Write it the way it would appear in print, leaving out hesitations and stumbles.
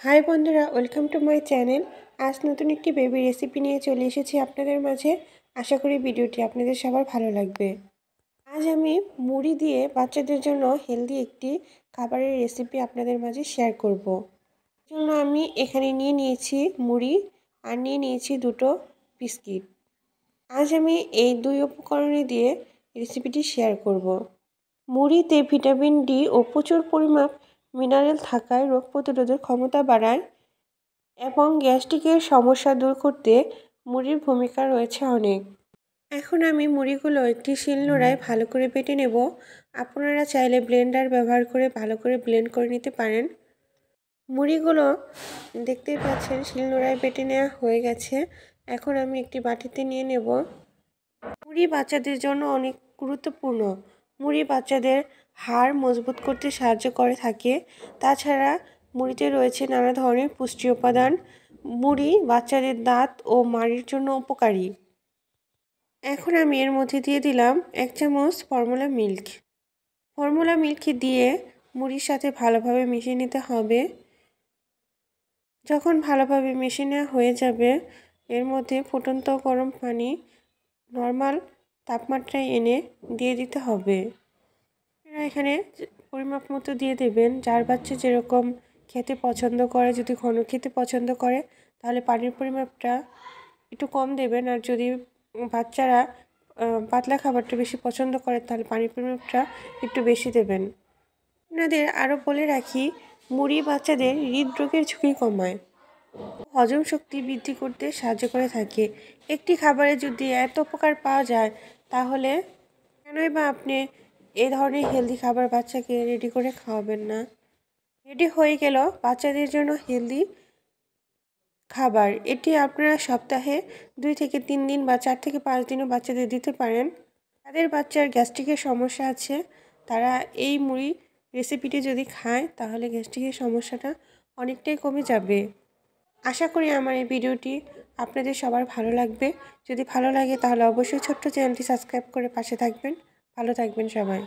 High বন্ধুরা, welcome to my channel. আজ নতুন একটি বেবি রেসিপি নিয়ে চলে এসেছি আপনাদের মাঝে। আশা করি ভিডিওটি আপনাদের সবার ভালো লাগবে। আজ আমি মুড়ি দিয়ে বাচ্চাদের জন্য হেলদি একটি খাবারের রেসিপি আপনাদের মাঝে শেয়ার করব। এর জন্য আমি এখানে নিয়েছি মুড়ি আর নিয়েছি দুটো বিস্কিট। আজ আমি এই দুই উপকরণে দিয়ে রেসিপিটি শেয়ার করব। মুড়িতে ভিটামিন ডি ও প্রচুর পরিমাণ মিনারেল থাকায় রোগ প্রতিরোধের ক্ষমতা বাড়ায় এবং গ্যাস্ট্রিকের সমস্যা দূর করতে মুড়ির ভূমিকা রয়েছে অনেক। এখন আমি মুড়িগুলো একটি শিলনোড়ায় ভালো করে বেটে নেব। আপনারা চাইলে ব্লেন্ডার ব্যবহার করে ভালো করে ব্লেন্ড করে নিতে পারেন। মুড়িগুলো দেখতেই পাচ্ছেন শিলনোড়ায় বেটে নেওয়া হয়ে গেছে। এখন আমি একটি বাটিতে নিয়ে নেব। মুড়ি বাচ্চাদের জন্য অনেক গুরুত্বপূর্ণ। মুড়ি বাচ্চাদের হাড় মজবুত করতে সাহায্য করে থাকে। তাছাড়া মুড়িতে রয়েছে নানা ধরনের পুষ্টি উপাদান। মুড়ি বাচ্চাদের দাঁত ও মাড়ির জন্য উপকারী। এখন আমি এর মধ্যে দিয়ে দিলাম 1 চামচ ফর্মুলা মিল্ক। ফর্মুলা মিল্ক দিয়ে মুড়ির সাথে ভালোভাবে মিশিয়ে নিতে হবে। যখন ভালোভাবে মিশিয়ে নেওয়া হয়ে যাবে, এর মধ্যে ফুটন্ত গরম পানি নর্মাল তাপমাত্রায় এনে দিয়ে দিতে হবে। এখানে পরিমাপ মতো দিয়ে দেবেন। যার বাচ্চা যেরকম খেতে পছন্দ করে, যদি ঘন খেতে পছন্দ করে তাহলে পানির পরিমাপটা একটু কম দেবেন, আর যদি বাচ্চারা পাতলা খাবারটা বেশি পছন্দ করে তাহলে পানির পরিমাপটা একটু বেশি দেবেন। আপনাদের আরও বলে রাখি, মুড়ি বাচ্চাদের হৃদরোগের ঝুঁকি কমায়, হজম শক্তি বৃদ্ধি করতে সাহায্য করে থাকে। একটি খাবারে যদি এত উপকার পাওয়া যায় তাহলে কেনই বা আপনি এই ধরনের হেলদি খাবার বাচ্চাকে রেডি করে খাওয়াবেন না। রেডি হয়ে গেল বাচ্চাদের জন্য হেলদি খাবার। এটি আপনারা সপ্তাহে 2 থেকে 3 দিন বা 4 থেকে 5 দিনও বাচ্চাদের দিতে পারেন। যাদের বাচ্চার গ্যাস্ট্রিকের সমস্যা আছে তারা এই মুড়ি রেসিপিটি যদি খায় তাহলে গ্যাস্ট্রিকের সমস্যাটা অনেকটাই কমে যাবে। আশা করি আমার এই ভিডিওটি আপনাদের সবার ভালো লাগবে। যদি ভালো লাগে তাহলে অবশ্যই ছোট্ট চ্যানেলটি সাবস্ক্রাইব করে পাশে থাকবেন। ভালো থাকবেন সবাই।